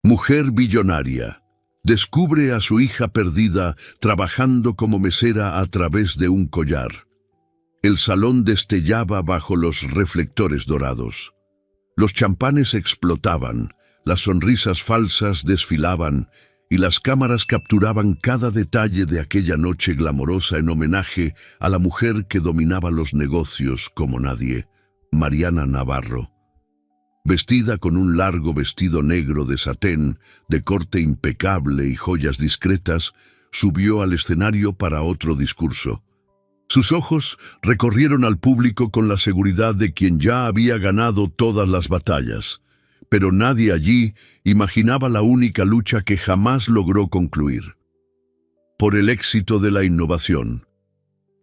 Mujer billonaria. Descubre a su hija perdida trabajando como mesera a través de un collar. El salón destellaba bajo los reflectores dorados. Los champanes explotaban, las sonrisas falsas desfilaban y las cámaras capturaban cada detalle de aquella noche glamorosa en homenaje a la mujer que dominaba los negocios como nadie, Mariana Navarro. Vestida con un largo vestido negro de satén, de corte impecable y joyas discretas, subió al escenario para otro discurso. Sus ojos recorrieron al público con la seguridad de quien ya había ganado todas las batallas, pero nadie allí imaginaba la única lucha que jamás logró concluir. Por el éxito de la innovación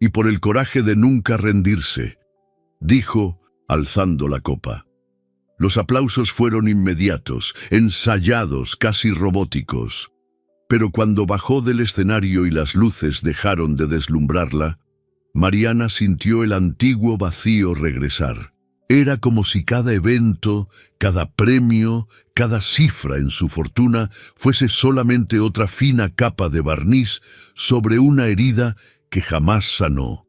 y por el coraje de nunca rendirse, dijo, alzando la copa. Los aplausos fueron inmediatos, ensayados, casi robóticos. Pero cuando bajó del escenario y las luces dejaron de deslumbrarla, Mariana sintió el antiguo vacío regresar. Era como si cada evento, cada premio, cada cifra en su fortuna fuese solamente otra fina capa de barniz sobre una herida que jamás sanó.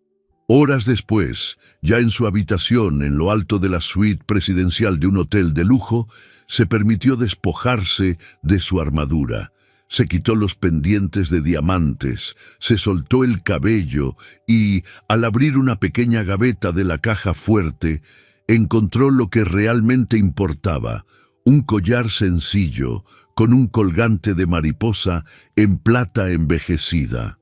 Horas después, ya en su habitación en lo alto de la suite presidencial de un hotel de lujo, se permitió despojarse de su armadura. Se quitó los pendientes de diamantes, se soltó el cabello y, al abrir una pequeña gaveta de la caja fuerte, encontró lo que realmente importaba, un collar sencillo, con un colgante de mariposa en plata envejecida.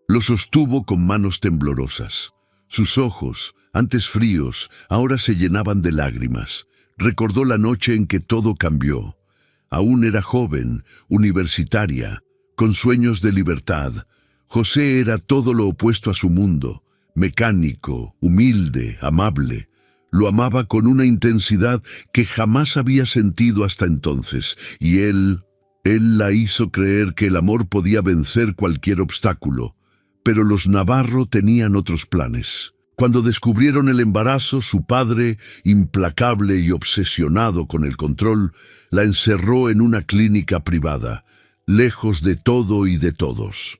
Lo sostuvo con manos temblorosas. Sus ojos, antes fríos, ahora se llenaban de lágrimas. Recordó la noche en que todo cambió. Aún era joven, universitaria, con sueños de libertad. José era todo lo opuesto a su mundo, mecánico, humilde, amable. Lo amaba con una intensidad que jamás había sentido hasta entonces, y él la hizo creer que el amor podía vencer cualquier obstáculo. Pero los Navarro tenían otros planes. Cuando descubrieron el embarazo, su padre, implacable y obsesionado con el control, la encerró en una clínica privada, lejos de todo y de todos.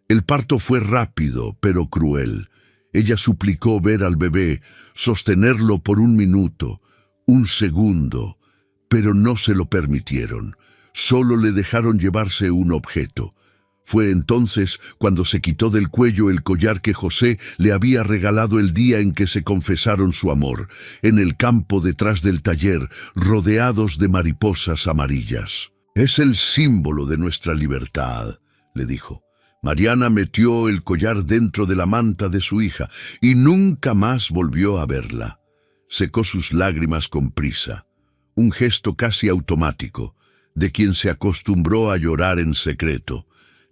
El parto fue rápido, pero cruel. Ella suplicó ver al bebé, sostenerlo por un minuto, un segundo, pero no se lo permitieron. Solo le dejaron llevarse un objeto. Fue entonces cuando se quitó del cuello el collar que José le había regalado el día en que se confesaron su amor, en el campo detrás del taller, rodeados de mariposas amarillas. «Es el símbolo de nuestra libertad», le dijo. Mariana metió el collar dentro de la manta de su hija y nunca más volvió a verla. Secó sus lágrimas con prisa, un gesto casi automático, de quien se acostumbró a llorar en secreto.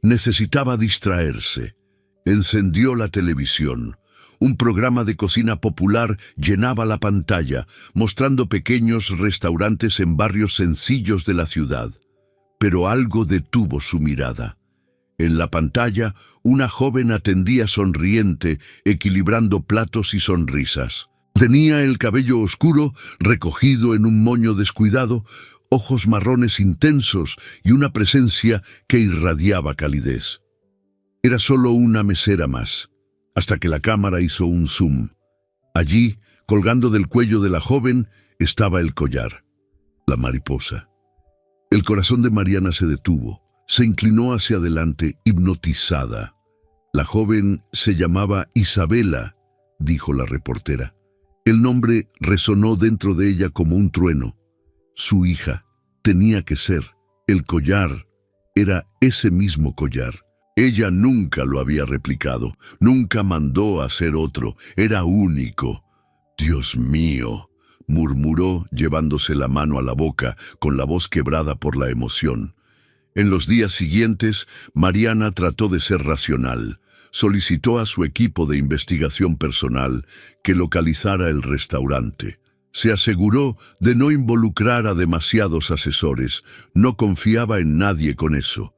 Necesitaba distraerse. Encendió la televisión. Un programa de cocina popular llenaba la pantalla, mostrando pequeños restaurantes en barrios sencillos de la ciudad. Pero algo detuvo su mirada. En la pantalla, una joven atendía sonriente, equilibrando platos y sonrisas. Tenía el cabello oscuro, recogido en un moño descuidado, ojos marrones intensos y una presencia que irradiaba calidez. Era solo una mesera más, hasta que la cámara hizo un zoom. Allí, colgando del cuello de la joven, estaba el collar, la mariposa. El corazón de Mariana se detuvo, se inclinó hacia adelante, hipnotizada. La joven se llamaba Isabela, dijo la reportera. El nombre resonó dentro de ella como un trueno. Su hija tenía que ser. El collar era ese mismo collar. Ella nunca lo había replicado, nunca mandó a hacer otro, era único. «Dios mío», murmuró llevándose la mano a la boca, con la voz quebrada por la emoción. En los días siguientes, Mariana trató de ser racional. Solicitó a su equipo de investigación personal que localizara el restaurante. Se aseguró de no involucrar a demasiados asesores. No confiaba en nadie con eso.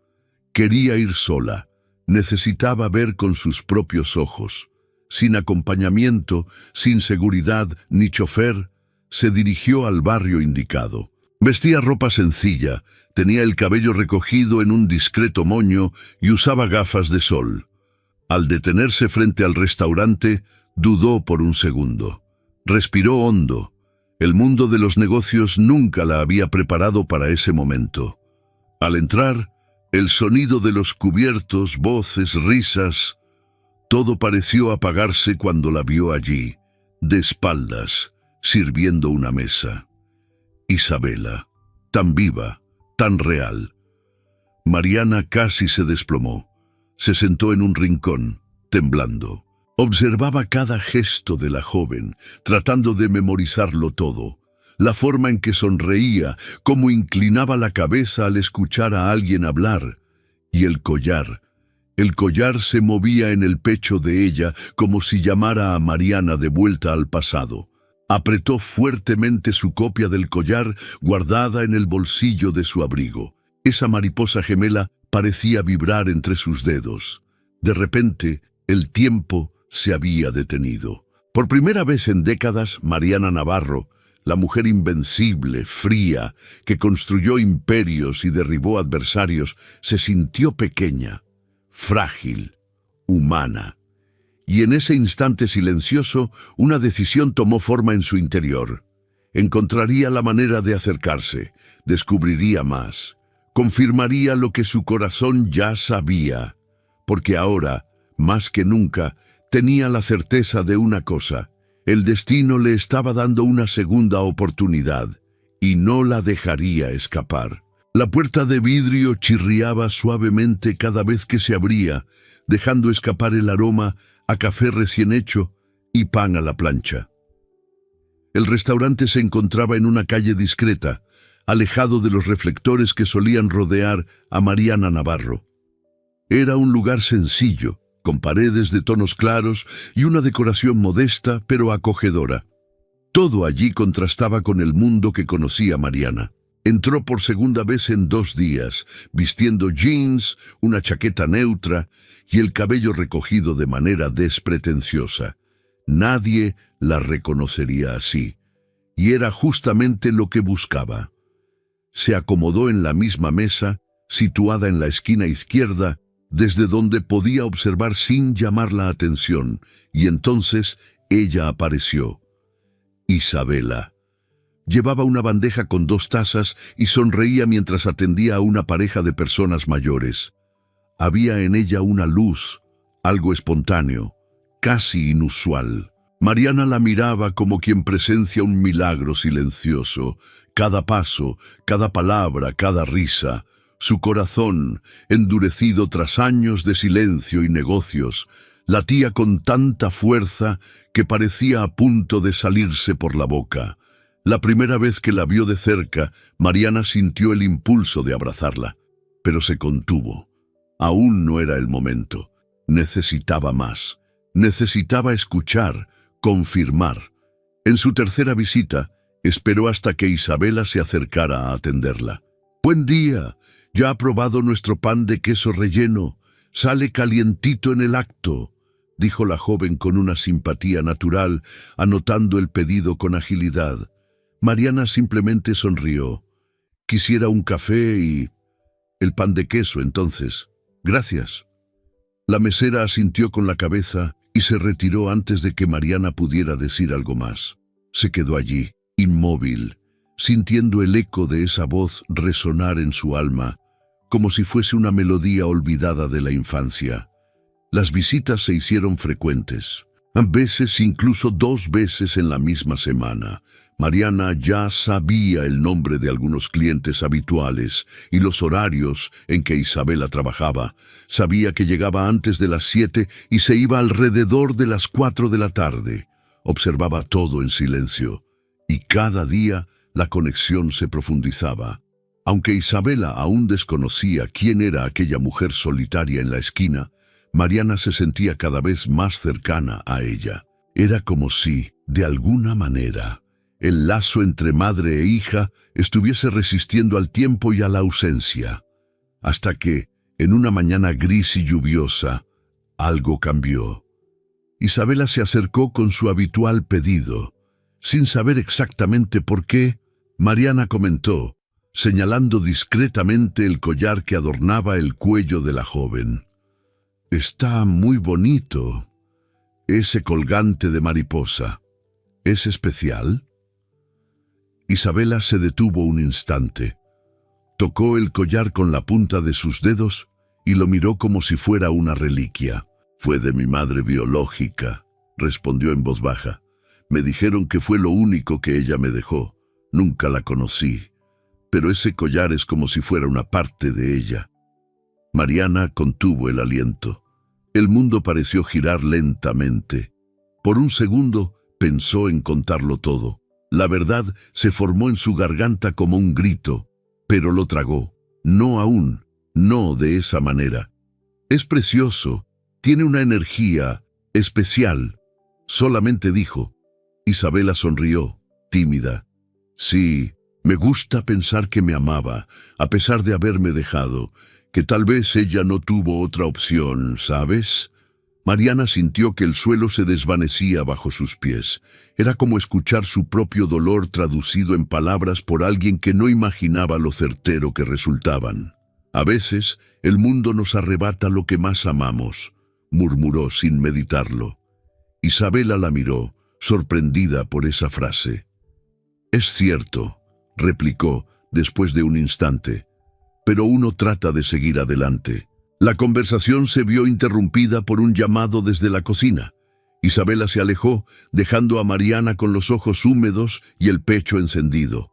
Quería ir sola. Necesitaba ver con sus propios ojos. Sin acompañamiento, sin seguridad ni chofer, se dirigió al barrio indicado. Vestía ropa sencilla, tenía el cabello recogido en un discreto moño y usaba gafas de sol. Al detenerse frente al restaurante, dudó por un segundo. Respiró hondo. El mundo de los negocios nunca la había preparado para ese momento. Al entrar, el sonido de los cubiertos, voces, risas, todo pareció apagarse cuando la vio allí, de espaldas, sirviendo una mesa. Isabela, tan viva, tan real. Mariana casi se desplomó. Se sentó en un rincón, temblando. Observaba cada gesto de la joven, tratando de memorizarlo todo. La forma en que sonreía, cómo inclinaba la cabeza al escuchar a alguien hablar. Y el collar. El collar se movía en el pecho de ella como si llamara a Mariana de vuelta al pasado. Apretó fuertemente su copia del collar guardada en el bolsillo de su abrigo. Esa mariposa gemela parecía vibrar entre sus dedos. De repente, el tiempo se había detenido. Por primera vez en décadas, Mariana Navarro, la mujer invencible, fría, que construyó imperios y derribó adversarios, se sintió pequeña, frágil, humana. Y en ese instante silencioso, una decisión tomó forma en su interior. Encontraría la manera de acercarse, descubriría más, confirmaría lo que su corazón ya sabía, porque ahora, más que nunca, tenía la certeza de una cosa: el destino le estaba dando una segunda oportunidad, y no la dejaría escapar. La puerta de vidrio chirriaba suavemente cada vez que se abría, dejando escapar el aroma a café recién hecho y pan a la plancha. El restaurante se encontraba en una calle discreta, alejado de los reflectores que solían rodear a Mariana Navarro. Era un lugar sencillo, con paredes de tonos claros y una decoración modesta pero acogedora. Todo allí contrastaba con el mundo que conocía Mariana. Entró por segunda vez en 2 días, vistiendo jeans, una chaqueta neutra y el cabello recogido de manera despretenciosa. Nadie la reconocería así, y era justamente lo que buscaba. Se acomodó en la misma mesa, situada en la esquina izquierda, desde donde podía observar sin llamar la atención, y entonces ella apareció. Isabela. Llevaba una bandeja con 2 tazas y sonreía mientras atendía a una pareja de personas mayores. Había en ella una luz, algo espontáneo, casi inusual. Mariana la miraba como quien presencia un milagro silencioso. Cada paso, cada palabra, cada risa. Su corazón, endurecido tras años de silencio y negocios, latía con tanta fuerza que parecía a punto de salirse por la boca. La primera vez que la vio de cerca, Mariana sintió el impulso de abrazarla, pero se contuvo. Aún no era el momento. Necesitaba más. Necesitaba escuchar, confirmar. En su tercera visita, esperó hasta que Isabela se acercara a atenderla. «Buen día. Ya ha probado nuestro pan de queso relleno. Sale calientito en el acto», dijo la joven con una simpatía natural, anotando el pedido con agilidad. Mariana simplemente sonrió. «Quisiera un café y... el pan de queso, entonces. Gracias». La mesera asintió con la cabeza y se retiró antes de que Mariana pudiera decir algo más. Se quedó allí, inmóvil, sintiendo el eco de esa voz resonar en su alma, como si fuese una melodía olvidada de la infancia. Las visitas se hicieron frecuentes, a veces incluso 2 veces en la misma semana. Mariana ya sabía el nombre de algunos clientes habituales y los horarios en que Isabela trabajaba. Sabía que llegaba antes de las 7 y se iba alrededor de las 4 de la tarde. Observaba todo en silencio, y cada día la conexión se profundizaba. Aunque Isabela aún desconocía quién era aquella mujer solitaria en la esquina, Mariana se sentía cada vez más cercana a ella. Era como si, de alguna manera, el lazo entre madre e hija estuviese resistiendo al tiempo y a la ausencia, hasta que, en una mañana gris y lluviosa, algo cambió. Isabela se acercó con su habitual pedido. Sin saber exactamente por qué, Mariana comentó: señalando discretamente el collar que adornaba el cuello de la joven. «Está muy bonito. Ese colgante de mariposa. ¿Es especial?» Isabela se detuvo un instante. Tocó el collar con la punta de sus dedos y lo miró como si fuera una reliquia. «Fue de mi madre biológica», respondió en voz baja. «Me dijeron que fue lo único que ella me dejó. Nunca la conocí, pero ese collar es como si fuera una parte de ella». Mariana contuvo el aliento. El mundo pareció girar lentamente. Por un segundo pensó en contarlo todo. La verdad se formó en su garganta como un grito, pero lo tragó. «No aún, no de esa manera. Es precioso, tiene una energía especial», solamente dijo. Isabela sonrió, tímida. «Sí, me gusta pensar que me amaba, a pesar de haberme dejado, que tal vez ella no tuvo otra opción, ¿sabes?» Mariana sintió que el suelo se desvanecía bajo sus pies. Era como escuchar su propio dolor traducido en palabras por alguien que no imaginaba lo certero que resultaban. «A veces, el mundo nos arrebata lo que más amamos», murmuró sin meditarlo. Isabela la miró, sorprendida por esa frase. «Es cierto», replicó después de un instante, «pero uno trata de seguir adelante». La conversación se vio interrumpida por un llamado desde la cocina. Isabela se alejó, dejando a Mariana con los ojos húmedos y el pecho encendido.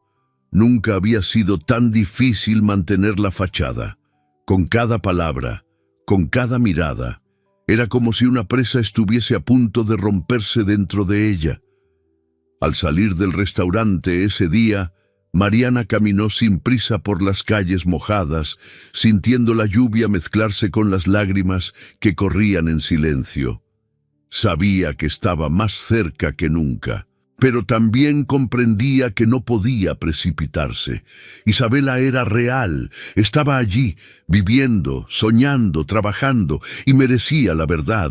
Nunca había sido tan difícil mantener la fachada. Con cada palabra, con cada mirada, era como si una presa estuviese a punto de romperse dentro de ella. Al salir del restaurante ese día, Mariana caminó sin prisa por las calles mojadas, sintiendo la lluvia mezclarse con las lágrimas que corrían en silencio. Sabía que estaba más cerca que nunca, pero también comprendía que no podía precipitarse. Isabela era real, estaba allí, viviendo, soñando, trabajando, y merecía la verdad,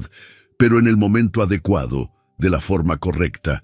pero en el momento adecuado, de la forma correcta.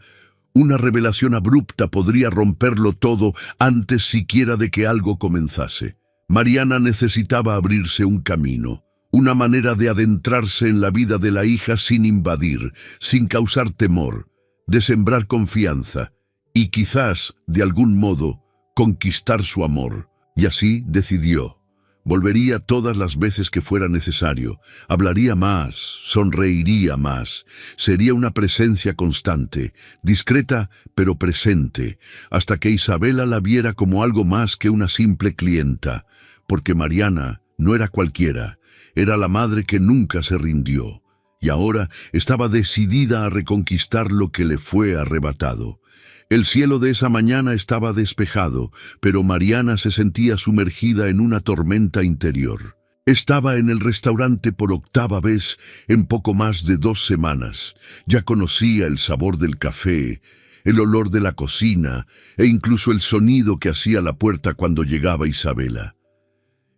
Una revelación abrupta podría romperlo todo antes siquiera de que algo comenzase. Mariana necesitaba abrirse un camino, una manera de adentrarse en la vida de la hija sin invadir, sin causar temor, de sembrar confianza y quizás, de algún modo, conquistar su amor. Y así decidió. Volvería todas las veces que fuera necesario, hablaría más, sonreiría más, sería una presencia constante, discreta pero presente, hasta que Isabela la viera como algo más que una simple clienta, porque Mariana no era cualquiera, era la madre que nunca se rindió, y ahora estaba decidida a reconquistar lo que le fue arrebatado. El cielo de esa mañana estaba despejado, pero Mariana se sentía sumergida en una tormenta interior. Estaba en el restaurante por octava vez en poco más de 2 semanas. Ya conocía el sabor del café, el olor de la cocina e incluso el sonido que hacía la puerta cuando llegaba Isabela.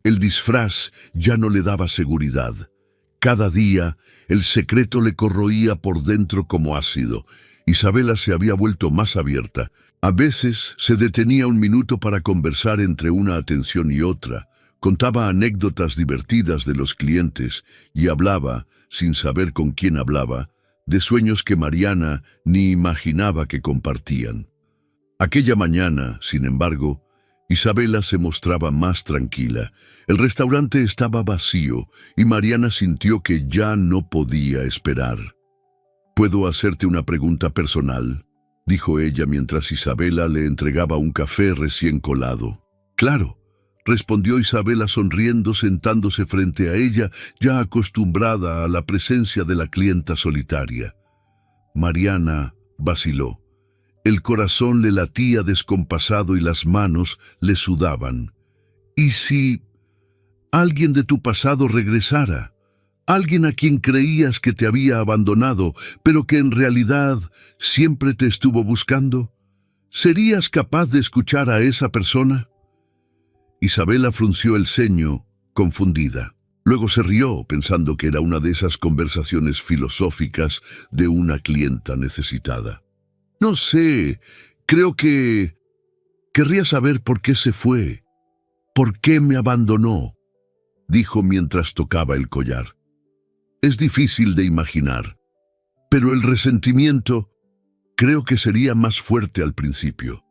El disfraz ya no le daba seguridad. Cada día el secreto le corroía por dentro como ácido. Isabela se había vuelto más abierta. A veces se detenía un minuto para conversar entre una atención y otra, contaba anécdotas divertidas de los clientes y hablaba, sin saber con quién hablaba, de sueños que Mariana ni imaginaba que compartían. Aquella mañana, sin embargo, Isabela se mostraba más tranquila. El restaurante estaba vacío y Mariana sintió que ya no podía esperar. «¿Puedo hacerte una pregunta personal?», dijo ella mientras Isabela le entregaba un café recién colado. «Claro», respondió Isabela sonriendo, sentándose frente a ella, ya acostumbrada a la presencia de la clienta solitaria. Mariana vaciló. El corazón le latía descompasado y las manos le sudaban. «¿Y si alguien de tu pasado regresara? Alguien a quien creías que te había abandonado, pero que en realidad siempre te estuvo buscando. ¿Serías capaz de escuchar a esa persona?». Isabela frunció el ceño, confundida. Luego se rió, pensando que era una de esas conversaciones filosóficas de una clienta necesitada. «No sé, creo que querría saber por qué se fue», ¿Por qué me abandonó?, dijo mientras tocaba el collar. Es difícil de imaginar, pero el resentimiento creo que sería más fuerte al principio.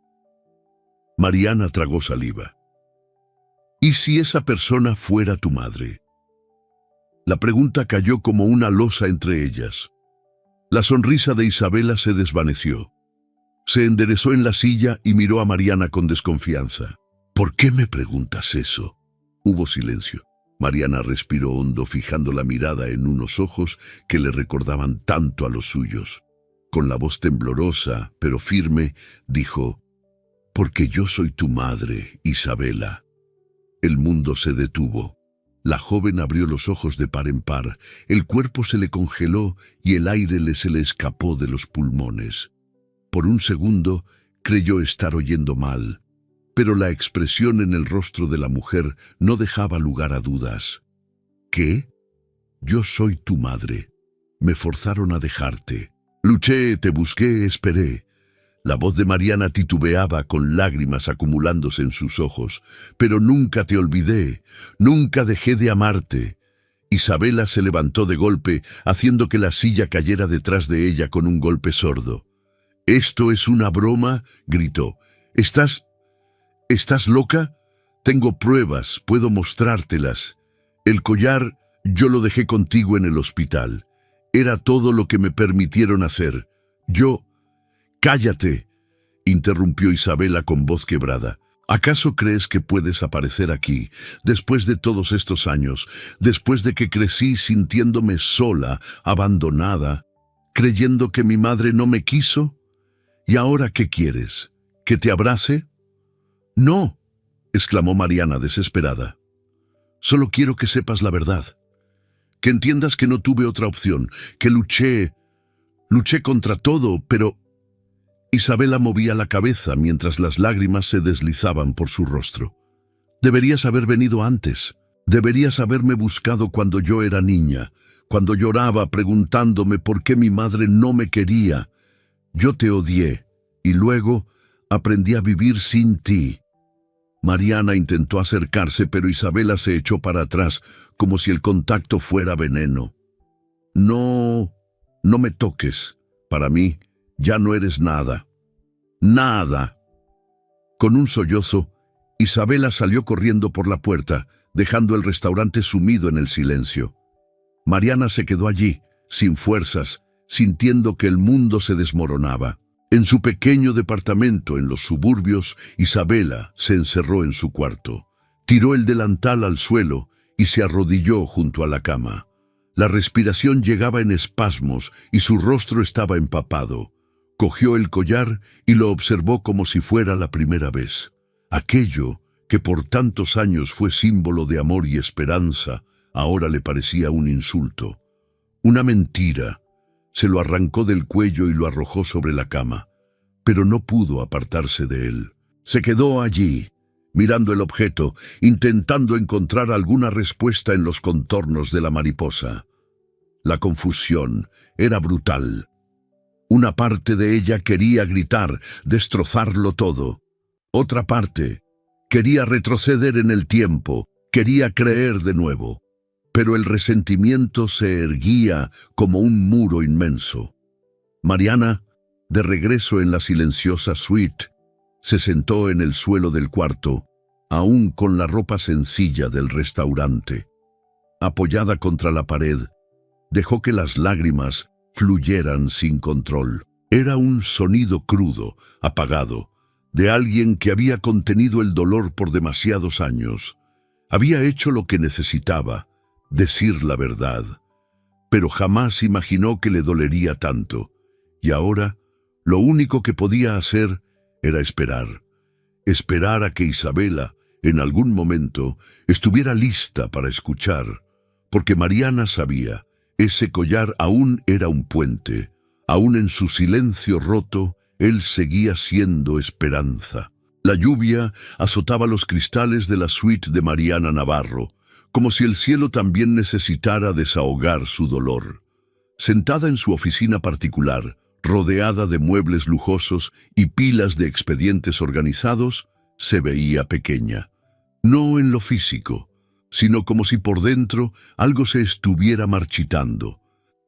Mariana tragó saliva. ¿Y si esa persona fuera tu madre? La pregunta cayó como una losa entre ellas. La sonrisa de Isabela se desvaneció. Se enderezó en la silla y miró a Mariana con desconfianza. ¿Por qué me preguntas eso? Hubo silencio. Mariana respiró hondo, fijando la mirada en unos ojos que le recordaban tanto a los suyos. Con la voz temblorosa, pero firme, dijo: «Porque yo soy tu madre, Isabela». El mundo se detuvo. La joven abrió los ojos de par en par, el cuerpo se le congeló y el aire se le escapó de los pulmones. Por un segundo creyó estar oyendo mal, pero la expresión en el rostro de la mujer no dejaba lugar a dudas. ¿Qué? Yo soy tu madre. Me forzaron a dejarte. Luché, te busqué, esperé. La voz de Mariana titubeaba con lágrimas acumulándose en sus ojos. Pero nunca te olvidé, nunca dejé de amarte. Isabela se levantó de golpe, haciendo que la silla cayera detrás de ella con un golpe sordo. «¿Esto es una broma?», gritó. ¿Estás loca? Tengo pruebas, puedo mostrártelas. El collar yo lo dejé contigo en el hospital. Era todo lo que me permitieron hacer. «Cállate», interrumpió Isabela con voz quebrada. ¿Acaso crees que puedes aparecer aquí, después de todos estos años, después de que crecí sintiéndome sola, abandonada, creyendo que mi madre no me quiso? ¿Y ahora qué quieres? ¿Que te abrace?» «No», exclamó Mariana desesperada. «Solo quiero que sepas la verdad, que entiendas que no tuve otra opción, que luché contra todo, pero...» Isabela movía la cabeza mientras las lágrimas se deslizaban por su rostro. «Deberías haber venido antes. Deberías haberme buscado cuando yo era niña, cuando lloraba preguntándome por qué mi madre no me quería. Yo te odié y luego aprendí a vivir sin ti». Mariana intentó acercarse, pero Isabela se echó para atrás, como si el contacto fuera veneno. No me toques. Para mí, ya no eres nada. Nada». Con un sollozo, Isabela salió corriendo por la puerta, dejando el restaurante sumido en el silencio. Mariana se quedó allí, sin fuerzas, sintiendo que el mundo se desmoronaba. En su pequeño departamento en los suburbios, Isabela se encerró en su cuarto. Tiró el delantal al suelo y se arrodilló junto a la cama. La respiración llegaba en espasmos y su rostro estaba empapado. Cogió el collar y lo observó como si fuera la primera vez. Aquello que por tantos años fue símbolo de amor y esperanza, ahora le parecía un insulto. Una mentira. Se lo arrancó del cuello y lo arrojó sobre la cama, pero no pudo apartarse de él. Se quedó allí, mirando el objeto, intentando encontrar alguna respuesta en los contornos de la mariposa. La confusión era brutal. Una parte de ella quería gritar, destrozarlo todo. Otra parte quería retroceder en el tiempo, quería creer de nuevo. Pero el resentimiento se erguía como un muro inmenso. Mariana, de regreso en la silenciosa suite, se sentó en el suelo del cuarto, aún con la ropa sencilla del restaurante. Apoyada contra la pared, dejó que las lágrimas fluyeran sin control. Era un sonido crudo, apagado, de alguien que había contenido el dolor por demasiados años. Había hecho lo que necesitaba, decir la verdad, pero jamás imaginó que le dolería tanto, y ahora lo único que podía hacer era esperar a que Isabela, en algún momento, estuviera lista para escuchar, porque Mariana sabía, ese collar aún era un puente, aún en su silencio roto, él seguía siendo esperanza. La lluvia azotaba los cristales de la suite de Mariana Navarro, como si el cielo también necesitara desahogar su dolor. Sentada en su oficina particular, rodeada de muebles lujosos y pilas de expedientes organizados, se veía pequeña. no en lo físico, sino como si por dentro algo se estuviera marchitando.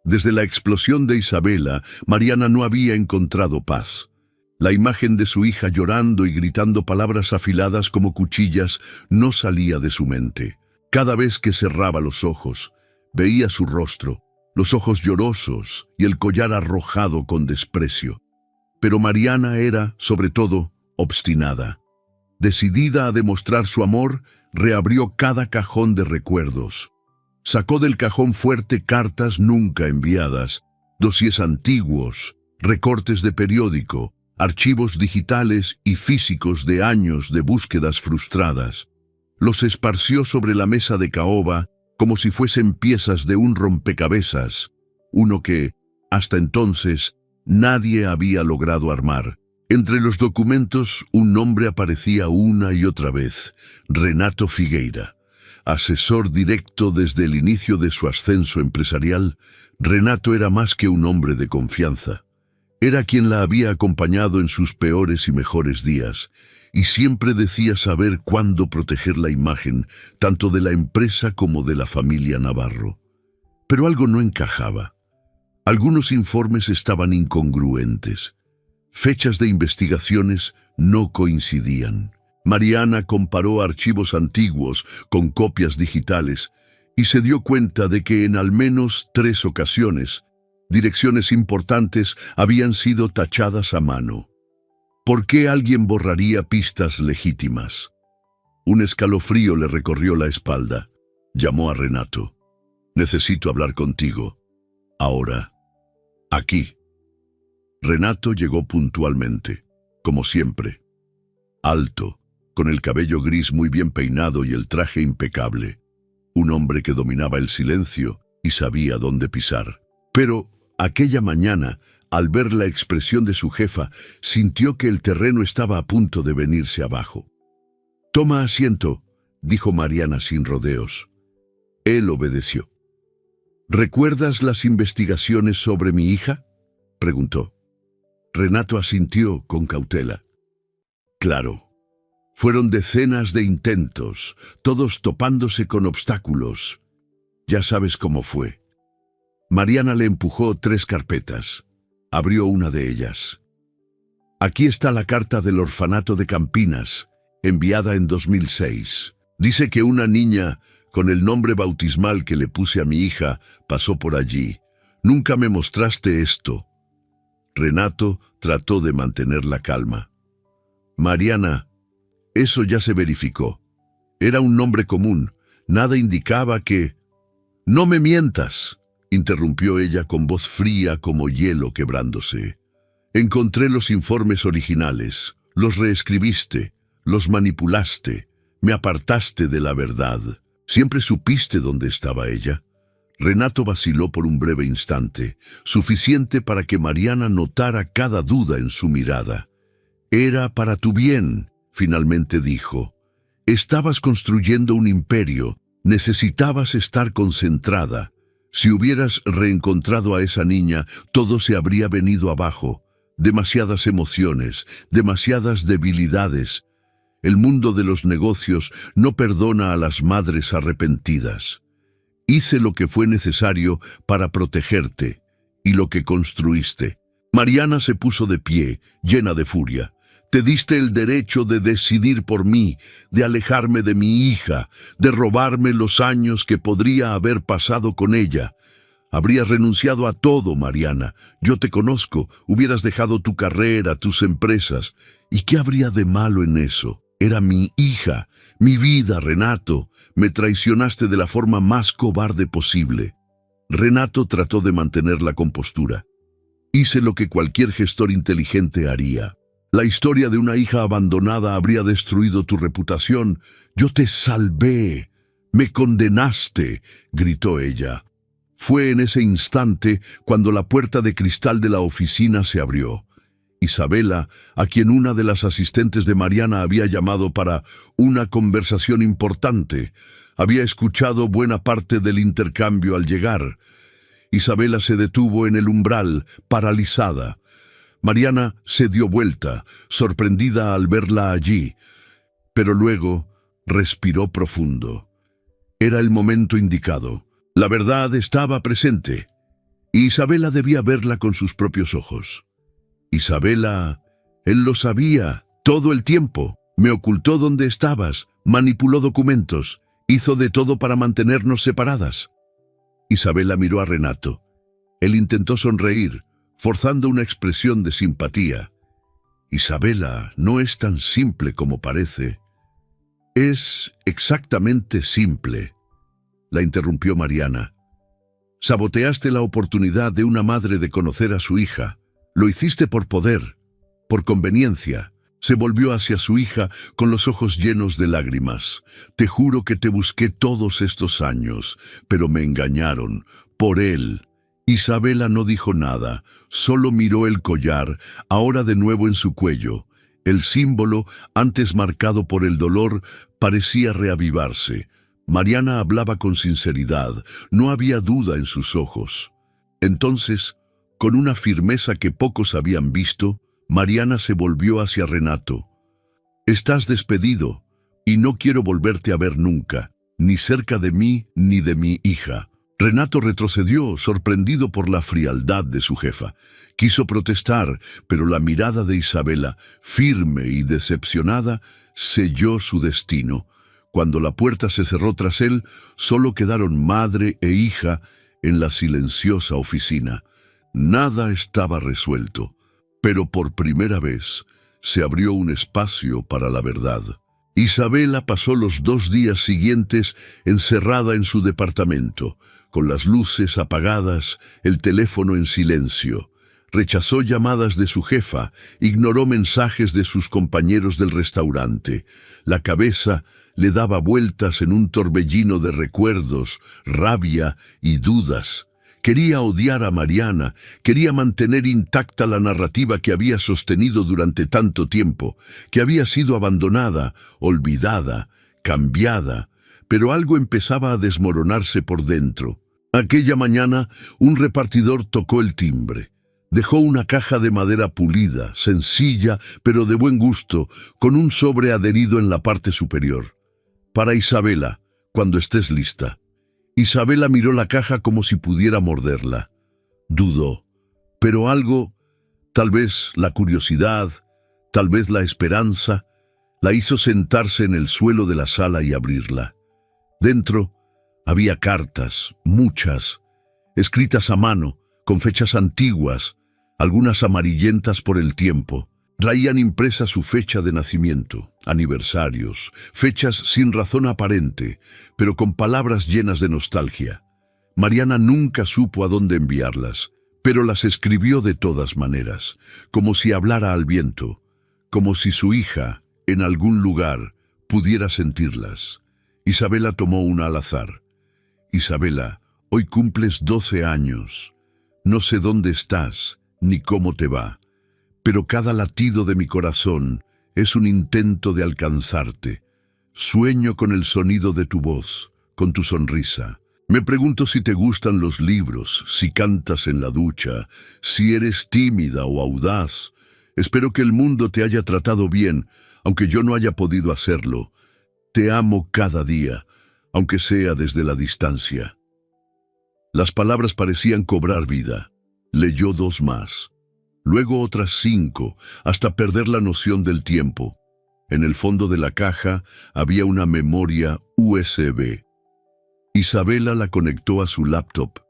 Desde la explosión de Isabela, Mariana no había encontrado paz. La imagen de su hija llorando y gritando palabras afiladas como cuchillas no salía de su mente. Cada vez que cerraba los ojos, veía su rostro, los ojos llorosos y el collar arrojado con desprecio. Pero Mariana era, sobre todo, obstinada. Decidida a demostrar su amor, reabrió cada cajón de recuerdos. Sacó del cajón fuerte cartas nunca enviadas, dossiers antiguos, recortes de periódico, archivos digitales y físicos de años de búsquedas frustradas. Los esparció sobre la mesa de caoba como si fuesen piezas de un rompecabezas, uno que, hasta entonces, nadie había logrado armar. Entre los documentos, un nombre aparecía una y otra vez: Renato Figueira. Asesor directo desde el inicio de su ascenso empresarial, Renato era más que un hombre de confianza. Era quien la había acompañado en sus peores y mejores días, y siempre decía saber cuándo proteger la imagen, tanto de la empresa como de la familia Navarro. Pero algo no encajaba. Algunos informes estaban incongruentes. Fechas de investigaciones no coincidían. Mariana comparó archivos antiguos con copias digitales y se dio cuenta de que en al menos 3 ocasiones, direcciones importantes habían sido tachadas a mano. ¿Por qué alguien borraría pistas legítimas? Un escalofrío le recorrió la espalda. Llamó a Renato. «Necesito hablar contigo. Ahora. Aquí». Renato llegó puntualmente, como siempre. Alto, con el cabello gris muy bien peinado y el traje impecable. Un hombre que dominaba el silencio y sabía dónde pisar. Pero aquella mañana, al ver la expresión de su jefa, sintió que el terreno estaba a punto de venirse abajo. «Toma asiento», dijo Mariana sin rodeos. Él obedeció. «¿Recuerdas las investigaciones sobre mi hija?», preguntó. Renato asintió con cautela. «Claro. Fueron decenas de intentos, todos topándose con obstáculos. Ya sabes cómo fue». Mariana le empujó 3 carpetas. Abrió una de ellas. «Aquí está la carta del orfanato de Campinas, enviada en 2006. Dice que una niña, con el nombre bautismal que le puse a mi hija, pasó por allí. Nunca me mostraste esto». Renato trató de mantener la calma. «Mariana, eso ya se verificó. Era un nombre común. Nada indicaba que...» «No me mientas», interrumpió ella con voz fría como hielo quebrándose. «Encontré los informes originales. Los reescribiste. Los manipulaste. Me apartaste de la verdad. ¿Siempre supiste dónde estaba ella?». Renato vaciló por un breve instante, suficiente para que Mariana notara cada duda en su mirada. «Era para tu bien», finalmente dijo. «Estabas construyendo un imperio. Necesitabas estar concentrada. Si hubieras reencontrado a esa niña, todo se habría venido abajo. Demasiadas emociones, demasiadas debilidades. El mundo de los negocios no perdona a las madres arrepentidas. Hice lo que fue necesario para protegerte y lo que construiste». Mariana se puso de pie, llena de furia. «Te diste el derecho de decidir por mí, de alejarme de mi hija, de robarme los años que podría haber pasado con ella. Habrías renunciado a todo, Mariana. Yo te conozco, hubieras dejado tu carrera, tus empresas. ¿Y qué habría de malo en eso? Era mi hija, mi vida, Renato. Me traicionaste de la forma más cobarde posible». Renato trató de mantener la compostura. «Hice lo que cualquier gestor inteligente haría. La historia de una hija abandonada habría destruido tu reputación. Yo te salvé. Me condenaste», gritó ella. Fue en ese instante cuando la puerta de cristal de la oficina se abrió. Isabela, a quien una de las asistentes de Mariana había llamado para una conversación importante, había escuchado buena parte del intercambio al llegar. Isabela se detuvo en el umbral, paralizada. Mariana se dio vuelta, sorprendida al verla allí, pero luego Respiró profundo. Era el momento indicado. La verdad estaba presente. Isabela debía verla con sus propios ojos. Isabela, él lo sabía todo el tiempo. Me ocultó dónde estabas, manipuló documentos, hizo de todo para mantenernos separadas. Isabela miró a Renato. Él intentó sonreír, forzando una expresión de simpatía. Isabela, no es tan simple como parece. Es exactamente simple, la interrumpió Mariana. Saboteaste la oportunidad de una madre de conocer a su hija. Lo hiciste por poder, por conveniencia. Se volvió hacia su hija con los ojos llenos de lágrimas. Te juro que te busqué todos estos años, pero me engañaron. Por él. Isabela no dijo nada, solo miró el collar, ahora de nuevo en su cuello. El símbolo, antes marcado por el dolor, parecía reavivarse. Mariana hablaba con sinceridad, no había duda en sus ojos. Entonces, con una firmeza que pocos habían visto, Mariana se volvió hacia Renato. Estás despedido, y no quiero volverte a ver nunca, ni cerca de mí ni de mi hija. Renato retrocedió, sorprendido por la frialdad de su jefa. Quiso protestar, pero la mirada de Isabela, firme y decepcionada, selló su destino. Cuando la puerta se cerró tras él, solo quedaron madre e hija en la silenciosa oficina. Nada estaba resuelto, pero por primera vez se abrió un espacio para la verdad. Isabela pasó los 2 días siguientes encerrada en su departamento, con las luces apagadas, el teléfono en silencio. Rechazó llamadas de su jefa, ignoró mensajes de sus compañeros del restaurante. La cabeza le daba vueltas en un torbellino de recuerdos, rabia y dudas. Quería odiar a Mariana, quería mantener intacta la narrativa que había sostenido durante tanto tiempo, que había sido abandonada, olvidada, cambiada, pero algo empezaba a desmoronarse por dentro. Aquella mañana, un repartidor tocó el timbre. Dejó una caja de madera pulida, sencilla, pero de buen gusto, con un sobre adherido en la parte superior. Para Isabela, cuando estés lista. Isabela miró la caja como si pudiera morderla. Dudó, pero algo, tal vez la curiosidad, tal vez la esperanza, la hizo sentarse en el suelo de la sala y abrirla. Dentro había cartas, muchas, escritas a mano, con fechas antiguas, algunas amarillentas por el tiempo. Traían impresa su fecha de nacimiento, aniversarios, fechas sin razón aparente, pero con palabras llenas de nostalgia. Mariana nunca supo a dónde enviarlas, pero las escribió de todas maneras, como si hablara al viento, como si su hija, en algún lugar, pudiera sentirlas. Isabela tomó una al azar. Isabela, hoy cumples 12 años. No sé dónde estás, ni cómo te va. Pero cada latido de mi corazón es un intento de alcanzarte. Sueño con el sonido de tu voz, con tu sonrisa. Me pregunto si te gustan los libros, si cantas en la ducha, si eres tímida o audaz. Espero que el mundo te haya tratado bien, aunque yo no haya podido hacerlo. Te amo cada día, aunque sea desde la distancia. Las palabras parecían cobrar vida. Leyó 2 más. Luego otras 5, hasta perder la noción del tiempo. En el fondo de la caja había una memoria USB. Isabela la conectó a su laptop.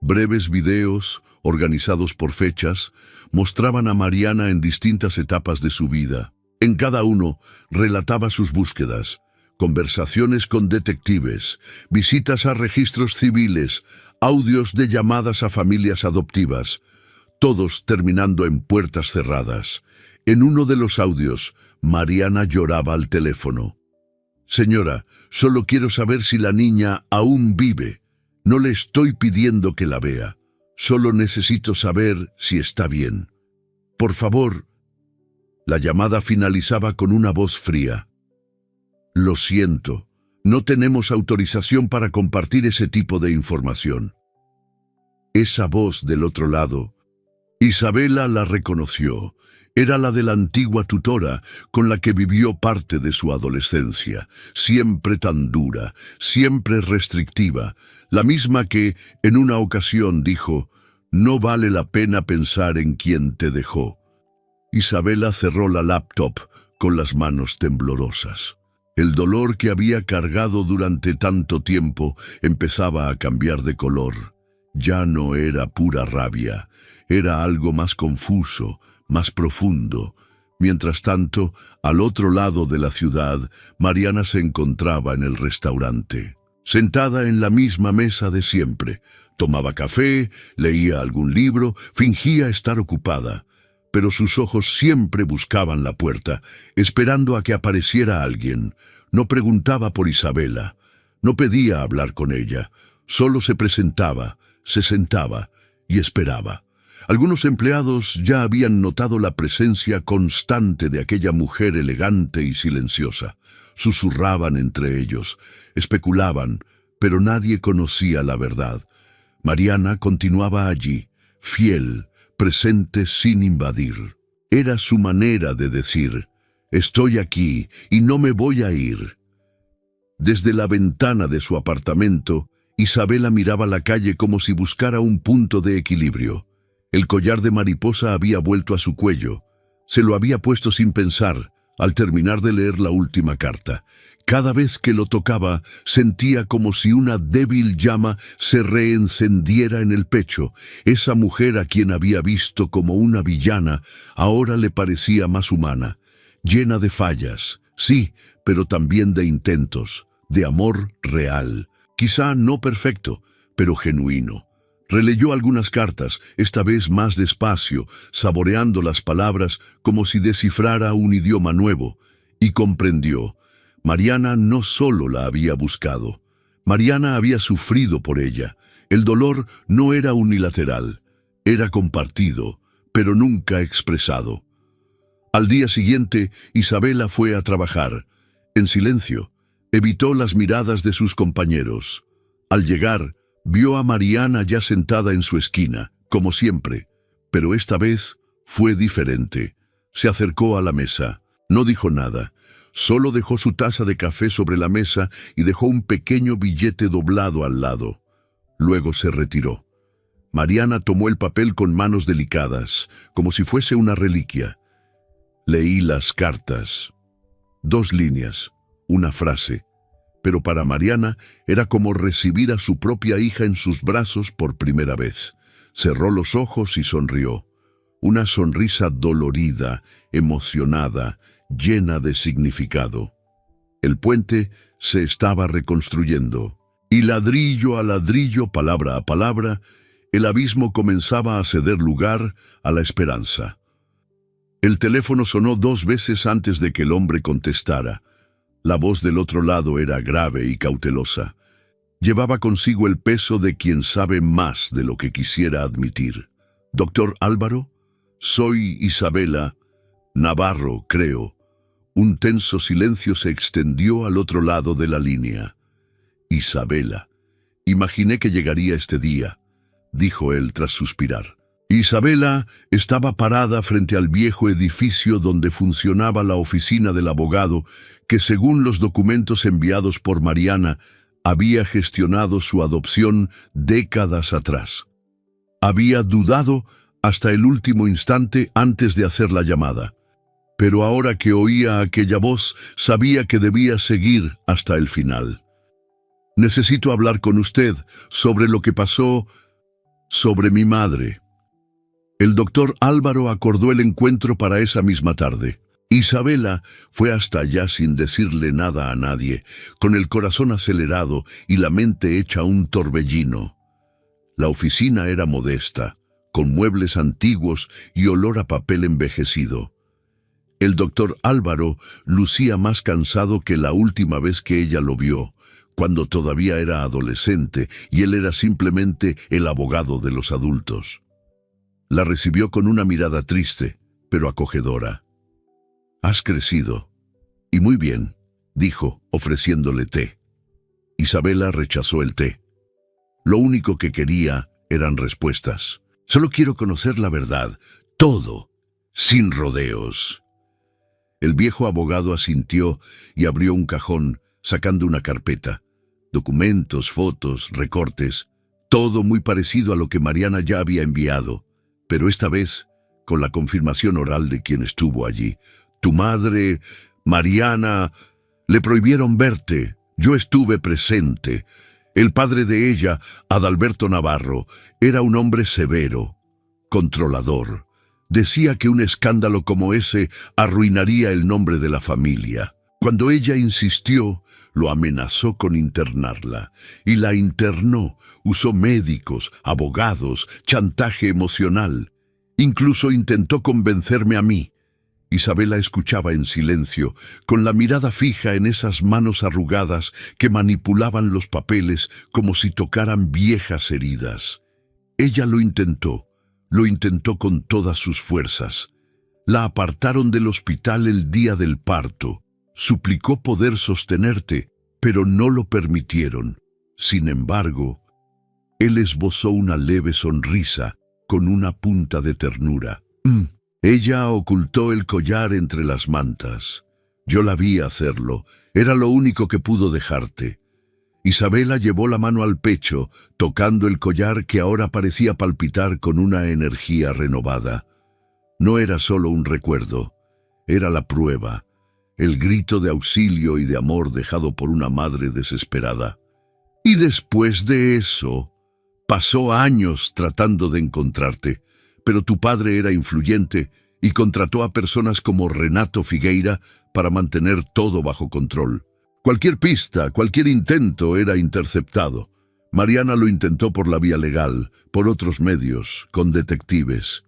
Breves videos, organizados por fechas, mostraban a Mariana en distintas etapas de su vida. En cada uno relataba sus búsquedas, conversaciones con detectives, visitas a registros civiles, audios de llamadas a familias adoptivas, todos terminando en puertas cerradas. En uno de los audios, Mariana lloraba al teléfono. Señora, solo quiero saber si la niña aún vive. No le estoy pidiendo que la vea. Solo necesito saber si está bien. Por favor. La llamada finalizaba con una voz fría. Lo siento, no tenemos autorización para compartir ese tipo de información. Esa voz del otro lado, Isabela la reconoció. Era la de la antigua tutora con la que vivió parte de su adolescencia, siempre tan dura, siempre restrictiva, la misma que, en una ocasión, dijo: «No vale la pena pensar en quién te dejó». Isabela cerró la laptop con las manos temblorosas. El dolor que había cargado durante tanto tiempo empezaba a cambiar de color. Ya no era pura rabia, era algo más confuso, más profundo. Mientras tanto, al otro lado de la ciudad, Mariana se encontraba en el restaurante, sentada en la misma mesa de siempre. Tomaba café, leía algún libro, fingía estar ocupada, pero sus ojos siempre buscaban la puerta, esperando a que apareciera alguien. No preguntaba por Isabela, no pedía hablar con ella, solo se presentaba, se sentaba y esperaba. Algunos empleados ya habían notado la presencia constante de aquella mujer elegante y silenciosa. Susurraban entre ellos, especulaban, pero nadie conocía la verdad. Mariana continuaba allí, fiel, presente sin invadir. Era su manera de decir: «Estoy aquí y no me voy a ir». Desde la ventana de su apartamento, Isabela miraba la calle como si buscara un punto de equilibrio. El collar de mariposa había vuelto a su cuello. Se lo había puesto sin pensar, al terminar de leer la última carta. Cada vez que lo tocaba, sentía como si una débil llama se reencendiera en el pecho. Esa mujer a quien había visto como una villana, ahora le parecía más humana, llena de fallas, sí, pero también de intentos, de amor real. Quizá no perfecto, pero genuino. Releyó algunas cartas, esta vez más despacio, saboreando las palabras como si descifrara un idioma nuevo, y comprendió. Mariana no solo la había buscado, Mariana había sufrido por ella. El dolor no era unilateral, era compartido, pero nunca expresado. Al día siguiente, Isabela fue a trabajar. En silencio, evitó las miradas de sus compañeros. Al llegar, vio a Mariana ya sentada en su esquina, como siempre, pero esta vez fue diferente. Se acercó a la mesa, no dijo nada, solo dejó su taza de café sobre la mesa y dejó un pequeño billete doblado al lado. Luego se retiró. Mariana tomó el papel con manos delicadas, como si fuese una reliquia. Leí las cartas. 2 líneas, una frase. Pero para Mariana era como recibir a su propia hija en sus brazos por primera vez. Cerró los ojos y sonrió. Una sonrisa dolorida, emocionada, llena de significado. El puente se estaba reconstruyendo, y ladrillo a ladrillo, palabra a palabra, el abismo comenzaba a ceder lugar a la esperanza. El teléfono sonó 2 veces antes de que el hombre contestara. La voz del otro lado era grave y cautelosa. Llevaba consigo el peso de quien sabe más de lo que quisiera admitir. «Doctor Álvaro, soy Isabela Navarro, creo». Un tenso silencio se extendió al otro lado de la línea. «Isabela, imaginé que llegaría este día», dijo él tras suspirar. Isabela estaba parada frente al viejo edificio donde funcionaba la oficina del abogado que, según los documentos enviados por Mariana, había gestionado su adopción décadas atrás. Había dudado hasta el último instante antes de hacer la llamada, pero ahora que oía aquella voz sabía que debía seguir hasta el final. «Necesito hablar con usted sobre lo que pasó, sobre mi madre». El doctor Álvaro acordó el encuentro para esa misma tarde. Isabela fue hasta allá sin decirle nada a nadie, con el corazón acelerado y la mente hecha un torbellino. La oficina era modesta, con muebles antiguos y olor a papel envejecido. El doctor Álvaro lucía más cansado que la última vez que ella lo vio, cuando todavía era adolescente y él era simplemente el abogado de los adultos. La recibió con una mirada triste, pero acogedora. «Has crecido. Y muy bien», dijo, ofreciéndole té. Isabela rechazó el té. Lo único que quería eran respuestas. «Solo quiero conocer la verdad, todo. sin rodeos. El viejo abogado asintió y abrió un cajón, sacando una carpeta. Documentos, fotos, recortes, todo muy parecido a lo que Mariana ya había enviado, pero esta vez con la confirmación oral de quien estuvo allí. Tu madre, Mariana, le prohibieron verte. Yo estuve presente. El padre de ella, Adalberto Navarro, era un hombre severo, controlador. Decía que un escándalo como ese arruinaría el nombre de la familia. Cuando ella insistió, lo amenazó con internarla, y la internó. Usó médicos, abogados, chantaje emocional. Incluso intentó convencerme a mí. Isabela escuchaba en silencio, con la mirada fija en esas manos arrugadas que manipulaban los papeles como si tocaran viejas heridas. Ella lo intentó con todas sus fuerzas. La apartaron del hospital el día del parto. Suplicó poder sostenerte, pero no lo permitieron. Sin embargo, él esbozó una leve sonrisa con una punta de ternura. Ella ocultó el collar entre las mantas. Yo la vi hacerlo. Era lo único que pudo dejarte. Isabela llevó la mano al pecho, tocando el collar que ahora parecía palpitar con una energía renovada. No era solo un recuerdo, era la prueba, el grito de auxilio y de amor dejado por una madre desesperada. Y después de eso, pasó años tratando de encontrarte, pero tu padre era influyente y contrató a personas como Renato Figueira para mantener todo bajo control. Cualquier pista, cualquier intento era interceptado. Mariana lo intentó por la vía legal, por otros medios, con detectives,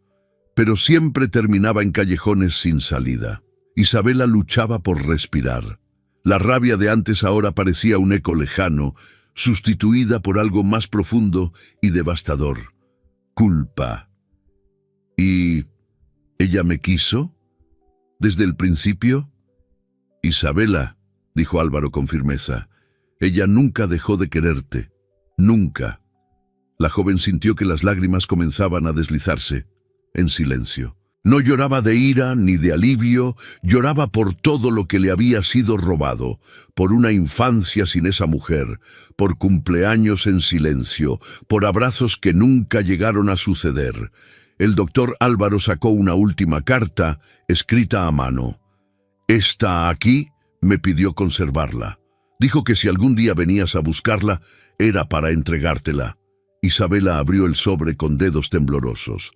pero siempre terminaba en callejones sin salida. Isabela luchaba por respirar. La rabia de antes ahora parecía un eco lejano, sustituida por algo más profundo y devastador. Culpa. ¿Y ella me quiso? ¿Desde el principio? Isabela, dijo Álvaro con firmeza, ella nunca dejó de quererte. Nunca. La joven sintió que las lágrimas comenzaban a deslizarse, en silencio. No lloraba de ira ni de alivio, lloraba por todo lo que le había sido robado, por una infancia sin esa mujer, por cumpleaños en silencio, por abrazos que nunca llegaron a suceder. El doctor Álvaro sacó una última carta, escrita a mano. «Está aquí», me pidió conservarla. Dijo que si algún día venías a buscarla, era para entregártela. Isabela abrió el sobre con dedos temblorosos.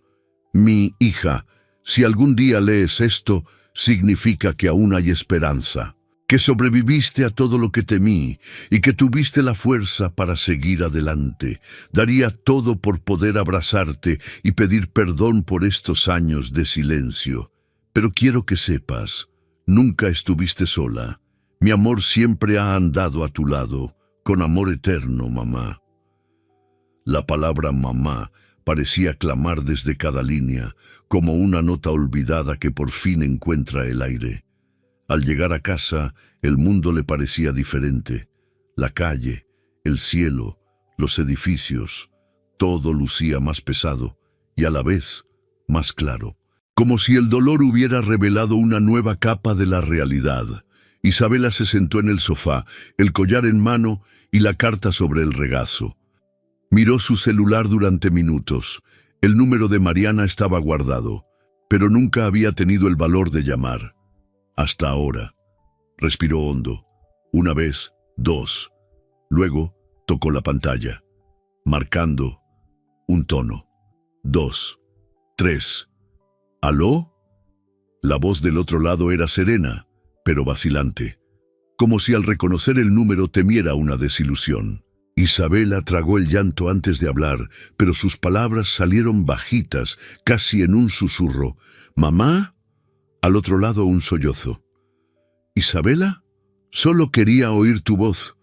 «Mi hija, si algún día lees esto, significa que aún hay esperanza, que sobreviviste a todo lo que temí y que tuviste la fuerza para seguir adelante. Daría todo por poder abrazarte y pedir perdón por estos años de silencio. Pero quiero que sepas, nunca estuviste sola. Mi amor siempre ha andado a tu lado, con amor eterno, mamá». La palabra mamá parecía clamar desde cada línea, como una nota olvidada que por fin encuentra el aire. Al llegar a casa, el mundo le parecía diferente. La calle, el cielo, los edificios, todo lucía más pesado y a la vez más claro. Como si el dolor hubiera revelado una nueva capa de la realidad. Isabela se sentó en el sofá, el collar en mano y la carta sobre el regazo. Miró su celular durante minutos. El número de Mariana estaba guardado, pero nunca había tenido el valor de llamar. Hasta ahora. Respiró hondo. Una vez, dos. Luego tocó la pantalla, marcando un tono. 2, 3. ¿Aló? La voz del otro lado era serena, pero vacilante, como si al reconocer el número temiera una desilusión. Isabela tragó el llanto antes de hablar, pero sus palabras salieron bajitas, casi en un susurro. «¿Mamá?» Al otro lado un sollozo. «¿Isabela? Solo quería oír tu voz.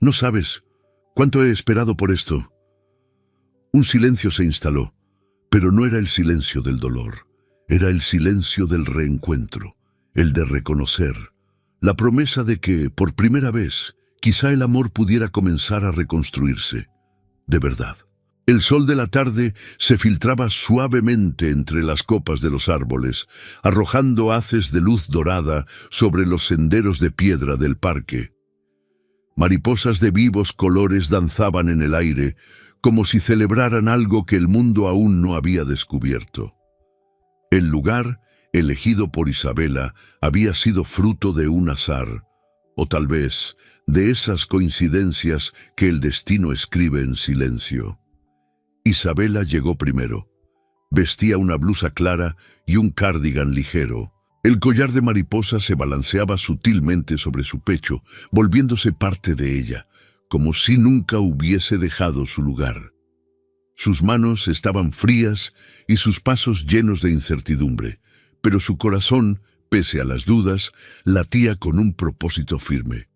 No sabes cuánto he esperado por esto». Un silencio se instaló, pero no era el silencio del dolor. Era el silencio del reencuentro, el de reconocer, la promesa de que, por primera vez, quizá el amor pudiera comenzar a reconstruirse, de verdad. El sol de la tarde se filtraba suavemente entre las copas de los árboles, arrojando haces de luz dorada sobre los senderos de piedra del parque. Mariposas de vivos colores danzaban en el aire, como si celebraran algo que el mundo aún no había descubierto. El lugar, elegido por Isabela, había sido fruto de un azar, o tal vez de esas coincidencias que el destino escribe en silencio. Isabela llegó primero. Vestía una blusa clara y un cardigan ligero. El collar de mariposa se balanceaba sutilmente sobre su pecho, volviéndose parte de ella, como si nunca hubiese dejado su lugar. Sus manos estaban frías y sus pasos llenos de incertidumbre, pero su corazón, pese a las dudas, latía con un propósito firme: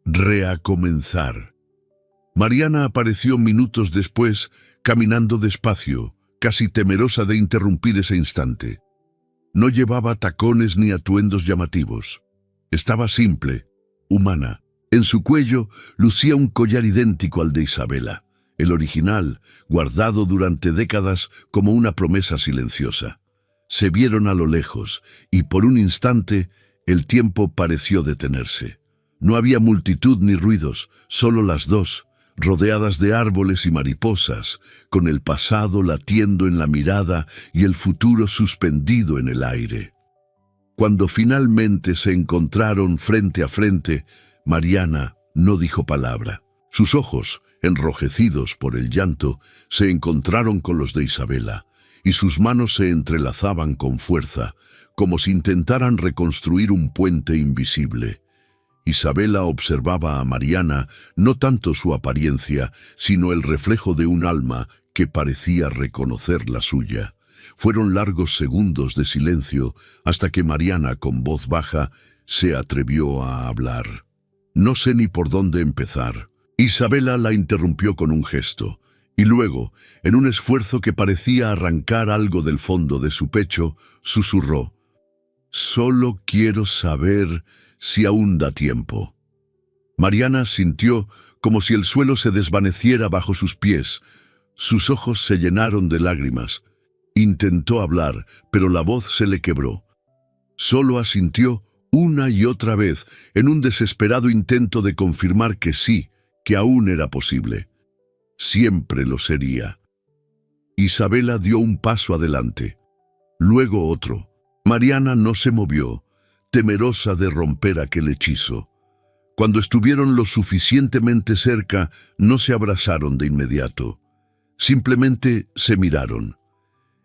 recomenzar. Mariana apareció minutos después, caminando despacio, casi temerosa de interrumpir ese instante. No llevaba tacones ni atuendos llamativos. Estaba simple, humana. En su cuello lucía un collar idéntico al de Isabela, el original, guardado durante décadas como una promesa silenciosa. Se vieron a lo lejos, y por un instante el tiempo pareció detenerse. No había multitud ni ruidos, solo las dos, rodeadas de árboles y mariposas, con el pasado latiendo en la mirada y el futuro suspendido en el aire. Cuando finalmente se encontraron frente a frente, Mariana no dijo palabra. Sus ojos, enrojecidos por el llanto, se encontraron con los de Isabela, y sus manos se entrelazaban con fuerza, como si intentaran reconstruir un puente invisible. Isabela observaba a Mariana, no tanto su apariencia, sino el reflejo de un alma que parecía reconocer la suya. Fueron largos segundos de silencio hasta que Mariana, con voz baja, se atrevió a hablar. «No sé ni por dónde empezar». Isabela la interrumpió con un gesto, y luego, en un esfuerzo que parecía arrancar algo del fondo de su pecho, susurró: «Solo quiero saber si aún da tiempo». Mariana sintió como si el suelo se desvaneciera bajo sus pies. Sus ojos se llenaron de lágrimas. Intentó hablar, pero la voz se le quebró. Solo asintió una y otra vez en un desesperado intento de confirmar que sí, que aún era posible. Siempre lo sería. Isabela dio un paso adelante, luego otro. Mariana no se movió, temerosa de romper aquel hechizo. Cuando estuvieron lo suficientemente cerca, no se abrazaron de inmediato. Simplemente se miraron.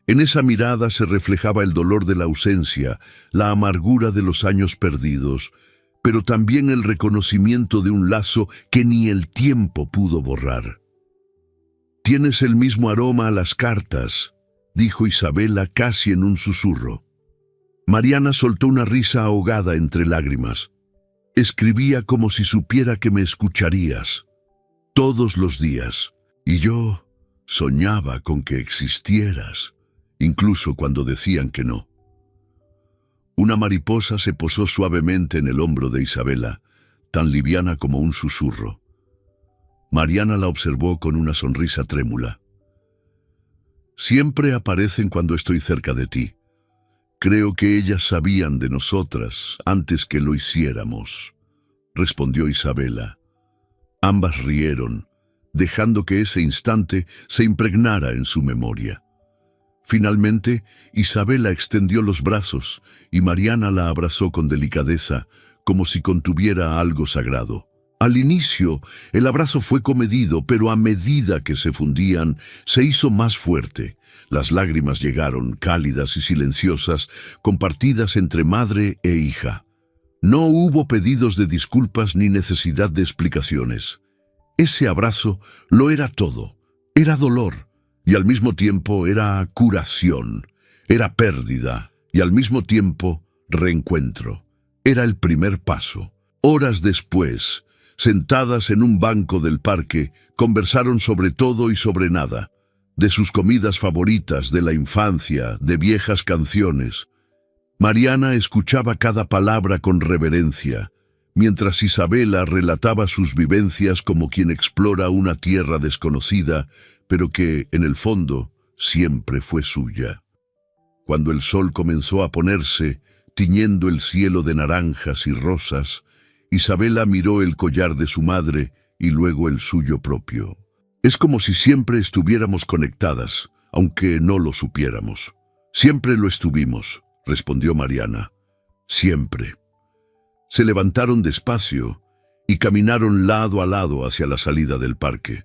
En esa mirada se reflejaba el dolor de la ausencia, la amargura de los años perdidos, pero también el reconocimiento de un lazo que ni el tiempo pudo borrar. «Tienes el mismo aroma a las cartas», dijo Isabela casi en un susurro. Mariana soltó una risa ahogada entre lágrimas. «Escribía como si supiera que me escucharías, todos los días, y yo soñaba con que existieras, incluso cuando decían que no». Una mariposa se posó suavemente en el hombro de Isabela, tan liviana como un susurro. Mariana la observó con una sonrisa trémula. «Siempre aparecen cuando estoy cerca de ti. Creo que ellas sabían de nosotras antes que lo hiciéramos», respondió Isabela. Ambas rieron, dejando que ese instante se impregnara en su memoria. Finalmente, Isabela extendió los brazos y Mariana la abrazó con delicadeza, como si contuviera algo sagrado. Al inicio, el abrazo fue comedido, pero a medida que se fundían, se hizo más fuerte. Las lágrimas llegaron, cálidas y silenciosas, compartidas entre madre e hija. No hubo pedidos de disculpas ni necesidad de explicaciones. Ese abrazo lo era todo. Era dolor, y al mismo tiempo era curación. Era pérdida, y al mismo tiempo reencuentro. Era el primer paso. Horas después, sentadas en un banco del parque, conversaron sobre todo y sobre nada, de sus comidas favoritas, de la infancia, de viejas canciones. Mariana escuchaba cada palabra con reverencia, mientras Isabela relataba sus vivencias como quien explora una tierra desconocida, pero que, en el fondo, siempre fue suya. Cuando el sol comenzó a ponerse, tiñendo el cielo de naranjas y rosas, Isabela miró el collar de su madre y luego el suyo propio. Es como si siempre estuviéramos conectadas, aunque no lo supiéramos. Siempre lo estuvimos, respondió Mariana. Siempre. Se levantaron despacio y caminaron lado a lado hacia la salida del parque.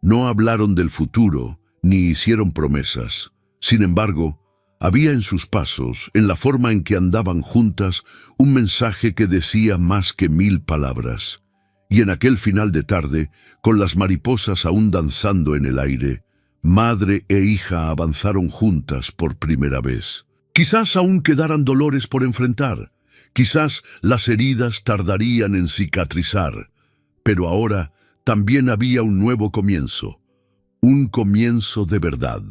No hablaron del futuro, ni hicieron promesas. Sin embargo, había en sus pasos, en la forma en que andaban juntas, un mensaje que decía más que 1000 palabras. Y en aquel final de tarde, con las mariposas aún danzando en el aire, madre e hija avanzaron juntas por primera vez. Quizás aún quedaran dolores por enfrentar, quizás las heridas tardarían en cicatrizar, pero ahora también había un nuevo comienzo, un comienzo de verdad.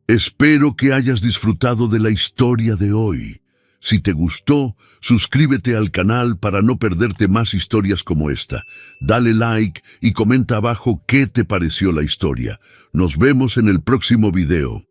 Espero que hayas disfrutado de la historia de hoy. Si te gustó, suscríbete al canal para no perderte más historias como esta. Dale like y comenta abajo qué te pareció la historia. Nos vemos en el próximo video.